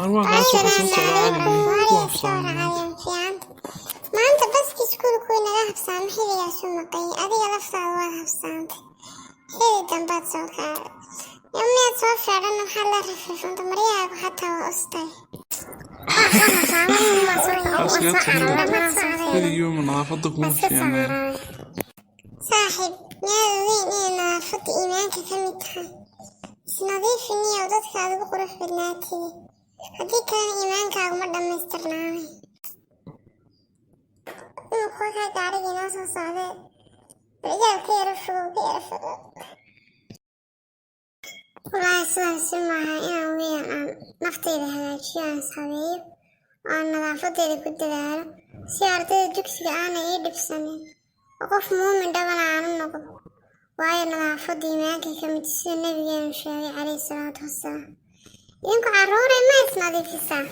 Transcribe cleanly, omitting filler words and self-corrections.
Arwaaxaas waxaa soo socda cali ku habsaamay maanta baski iskuulku inaga habsaamay xilligaas u maqay adiga laftaada waad habsaantay xilli dambaad soo kaaday miyaad soo feedhan waxaa la rifrifanta maryahaagu xataa waa ustay keligiiba nadaafada kuma fiicnaa saaxiib miyaad ogeyn inay nadaafada iimaanka ka mid tahay isnadiifiniyow dadka adigu qurux badnaatide haddii kalena iimaankaagu ma dhammaystirnaanay imukuwa kaa gaariga inoo soo socdee barigaal ka yaro fogow walaahi sidaasi maaha inaan weyan aan naftayda hagaajiyo aan ishabeeyo oo aan nadaafadeeda ku dadaalo si ardayda dugsiga aanay ii dhibsanin oo qof muumin dhabana aanu noqdo waayo nadaafada iimaankay ka mid sida nabigeenu sheegay calayhi salaatu wassalaam idinku carruuray ma isnadiifisaa